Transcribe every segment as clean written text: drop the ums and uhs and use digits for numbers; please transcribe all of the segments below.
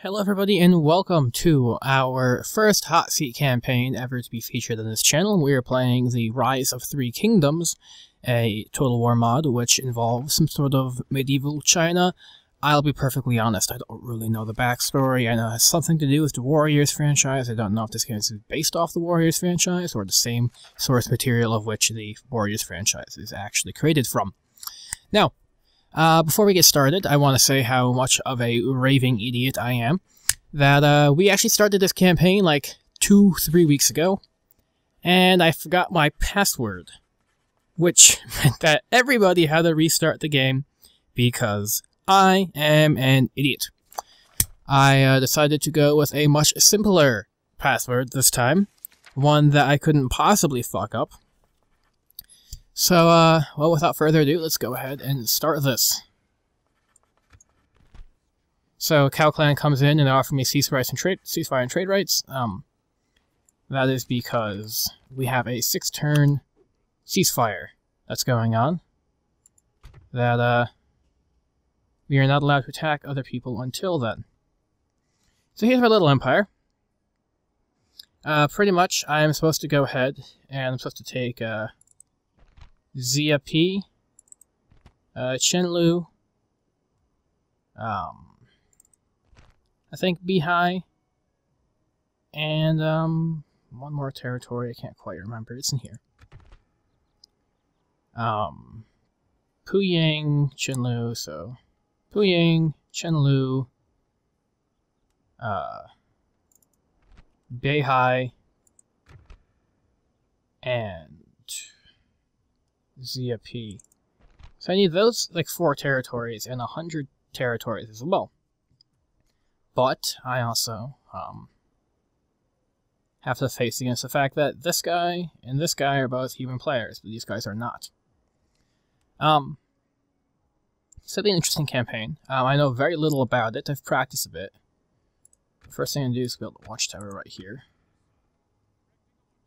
Hello everybody and welcome to our first Hotseat campaign ever to be featured on this channel. We are playing the Rise of Three Kingdoms, a Total War mod which involves some sort of medieval China. I'll be perfectly honest, I don't really know the backstory. I know it has something to do with the Warriors franchise. I don't know if this game is based off the Warriors franchise or the same source material of which the Warriors franchise is actually created from. Now, before we get started, I want to say how much of a raving idiot I am. That we actually started this campaign like 2-3 weeks ago, and I forgot my password, which meant that everybody had to restart the game because I am an idiot. I decided to go with a much simpler password this time, one that I couldn't possibly fuck up. So, well, without further ado, let's go ahead and start this. So, Cow Clan comes in and they offer me ceasefire and trade rights. That is because we have a 6-turn ceasefire that's going on. That, we are not allowed to attack other people until then. So here's our little empire. Pretty much, I am supposed to go ahead and I'm supposed to take, Zia P, Chenlu, I think Bihai, and one more territory I can't quite remember. It's in here. Puyang, Chenlu, so Puyang, Chenlu, Beihai, and Zia P. So I need those, like, 4 territories and 100 territories as well. But I also have to face against the fact that this guy and this guy are both human players, but these guys are not. So it'll be an interesting campaign. I know very little about it. I've practiced a bit. The first thing I'm going to do is build a watchtower right here.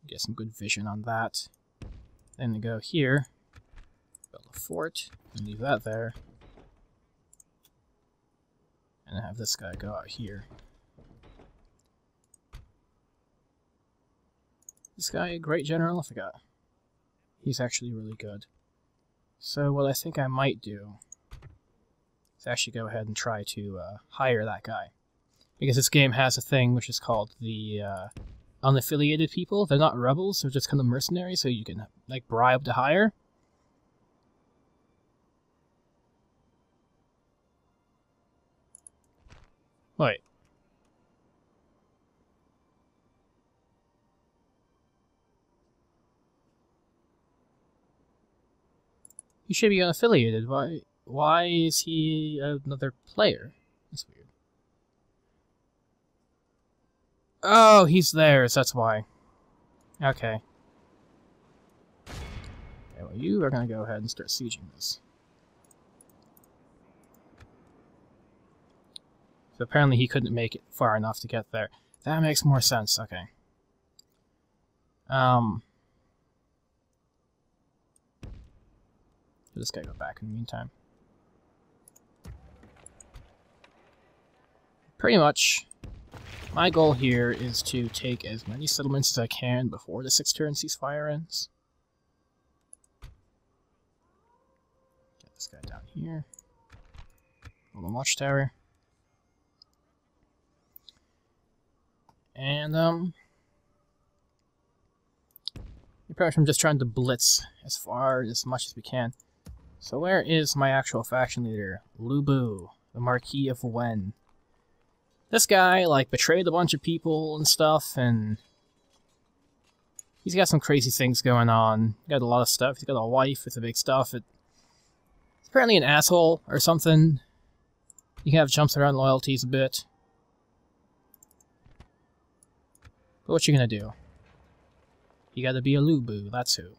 Get some good vision on that. Then to go here. Build a fort, and leave that there. And have this guy go out here. This guy, a great general? I forgot. He's actually really good. So what I think I might do is actually go ahead and try to hire that guy. Because this game has a thing which is called the unaffiliated people. They're not rebels, they're just kind of mercenaries, so you can, like, bribe to hire. Wait. He should be unaffiliated. Why is he another player? That's weird. Oh, he's theirs, that's why. Okay. Okay, well, you are gonna go ahead and start sieging this. So apparently he couldn't make it far enough to get there. That makes more sense, okay. Let this guy go back in the meantime. Pretty much, my goal here is to take as many settlements as I can before the 6-turn ceasefire ends. Get this guy down here. Build a watchtower. And, pretty much I'm just trying to blitz as much as we can. So where is my actual faction leader? Lu Bu, the Marquis of Wen. This guy, like, betrayed a bunch of people and stuff, and he's got some crazy things going on. He's got a lot of stuff. He's got a wife with the big stuff. He's apparently an asshole or something. He kind of jumps around loyalties a bit. But what you gonna do? You gotta be a Lu Bu, that's who.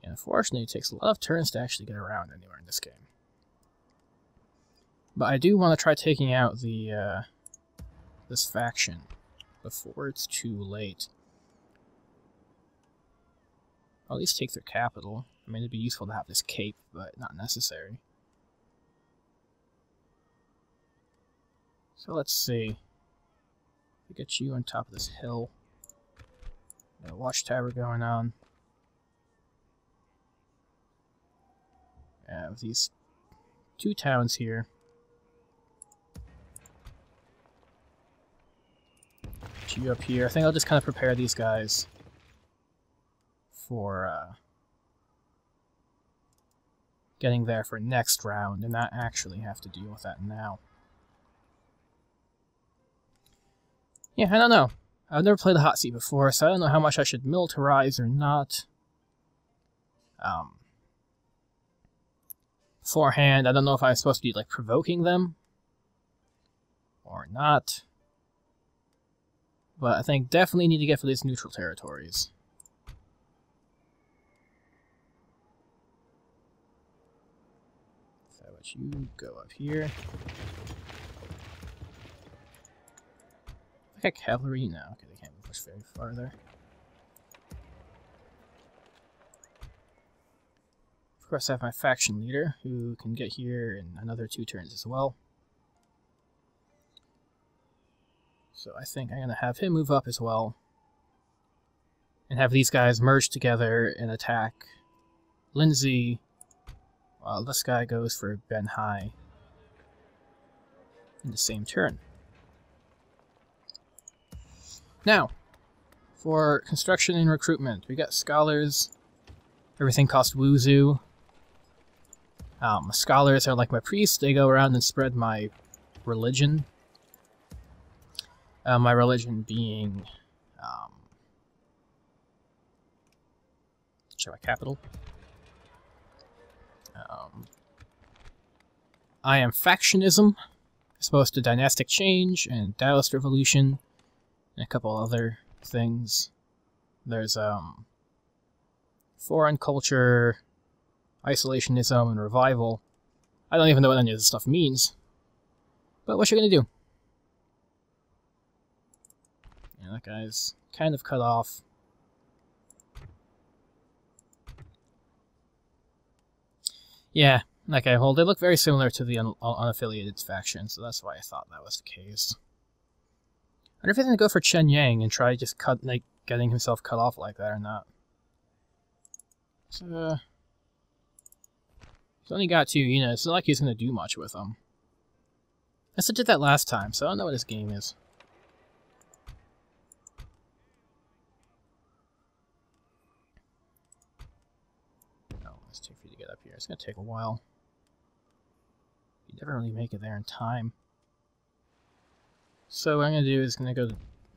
And unfortunately, it takes a lot of turns to actually get around anywhere in this game. But I do want to try taking out the, this faction before it's too late. I'll at least take their capital. I mean, it'd be useful to have this cape, but not necessary. So let's see. We get you on top of this hill. Got a watchtower going on. I have these two towns here. Get you up here. I think I'll just kind of prepare these guys for getting there for next round and not actually have to deal with that now. Yeah, I don't know. I've never played a Hotseat before, so I don't know how much I should militarize or not. Beforehand, I don't know if I'm supposed to be, like, provoking them or not. But I think definitely need to get for these neutral territories. So let you go up here. I got cavalry now. Okay, they can't push very far there. Of course, I have my faction leader, who can get here in another 2 turns as well. So I think I'm going to have him move up as well. And have these guys merge together and attack Lindsay, while this guy goes for Ben Hai in the same turn. Now, for construction and recruitment, we got scholars. Everything costs Wuzu. Scholars are like my priests. They go around and spread my religion. My religion being... show my capital. I am factionism, as opposed to dynastic change and Taoist revolution, and a couple other things. There's foreign culture, isolationism, and revival. I don't even know what any of this stuff means. But what you gonna do? Yeah, that guy's kind of cut off. Yeah, okay, well, they look very similar to the unaffiliated faction, so that's why I thought that was the case. I wonder if he's gonna go for Chen Yang and try just getting himself cut off like that or not. So, he's only got 2 units. It's not like he's gonna do much with them. I did that last time, so I don't know what his game is. Oh, let's take for you to get up here. It's gonna take a while. You never really make it there in time. So what I'm gonna do is gonna go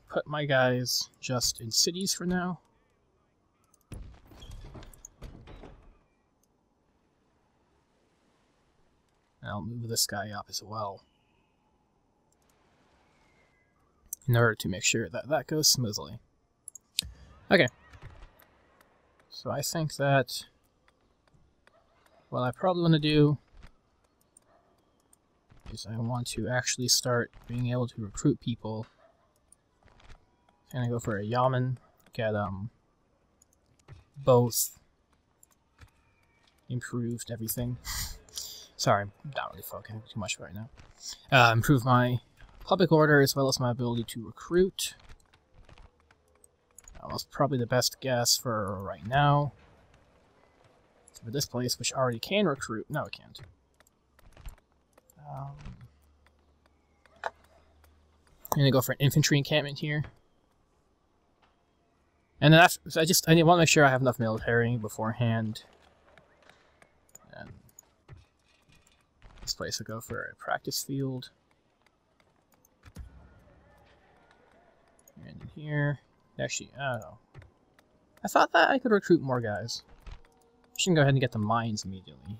put my guys just in cities for now. And I'll move this guy up as well, in order to make sure that that goes smoothly. Okay. So I think that what I probably want to do is I want to actually start being able to recruit people. I'm gonna go for a Yamen, get both improved everything. Sorry, I'm not really focusing too much right now. Improve my public order as well as my ability to recruit. That was probably the best guess for right now. For this place, which already can recruit. No, it can't. I'm gonna go for an infantry encampment here. And then after, so I want to make sure I have enough military beforehand. And this place will go for a practice field. And in here, actually, I don't know. I thought that I could recruit more guys. I should go ahead and get the mines immediately here.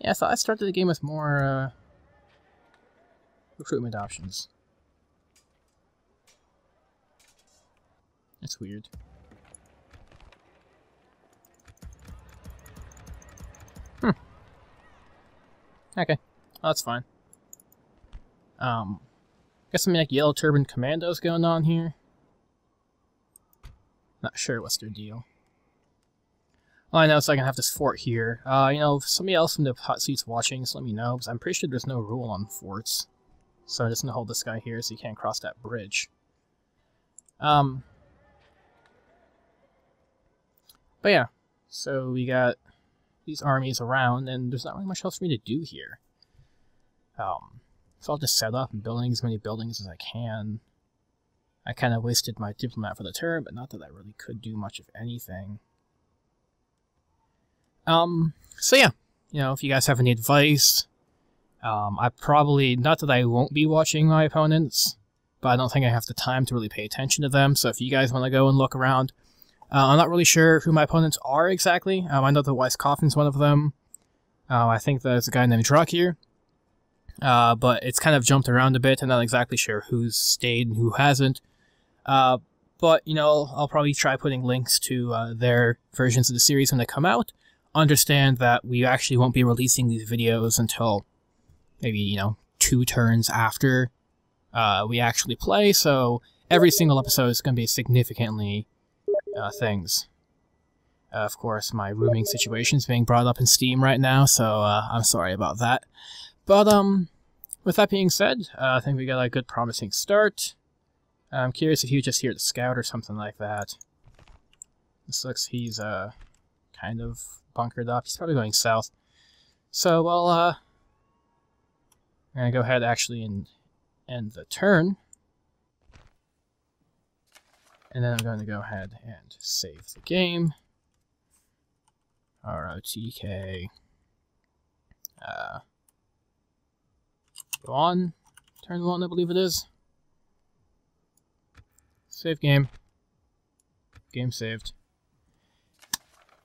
Yeah, I thought I started the game with more recruitment options. It's weird. Okay, well, that's fine. Got some like yellow turban commandos going on here. Not sure what's their deal. Well, I know, so I can have this fort here. You know, if somebody else from the Hotseat's watching, just let me know, because I'm pretty sure there's no rule on forts. So I'm just gonna hold this guy here so he can't cross that bridge. But yeah, so we got these armies around, and there's not really much else for me to do here. So I'll just set up and building as many buildings as I can. I kind of wasted my diplomat for the turn, but not that I really could do much of anything. So yeah, you know, if you guys have any advice, I probably, not that I won't be watching my opponents, but I don't think I have the time to really pay attention to them, so if you guys want to go and look around, I'm not really sure who my opponents are exactly. I know the Wise Coffin's one of them. I think there's a guy named Drazule here. But it's kind of jumped around a bit. I'm not exactly sure who's stayed and who hasn't. But, you know, I'll probably try putting links to their versions of the series when they come out. Understand that we actually won't be releasing these videos until maybe, you know, 2 turns after we actually play. So every single episode is going to be significantly things. Of course, my rooming situation is being brought up in Steam right now, so I'm sorry about that. But, with that being said, I think we got a good promising start. I'm curious if he was just here to scout or something like that. This looks, he's, kind of bunkered up. He's probably going south. So, well, I'm gonna go ahead actually and end the turn. And then I'm going to go ahead and save the game. ROTK. Go on. Turn 1, I believe it is. Save game. Game saved.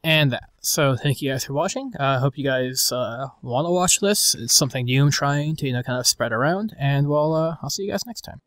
And that. So thank you guys for watching. I hope you guys want to watch this. It's something new I'm trying to, you know, kind of spread around. And well, I'll see you guys next time.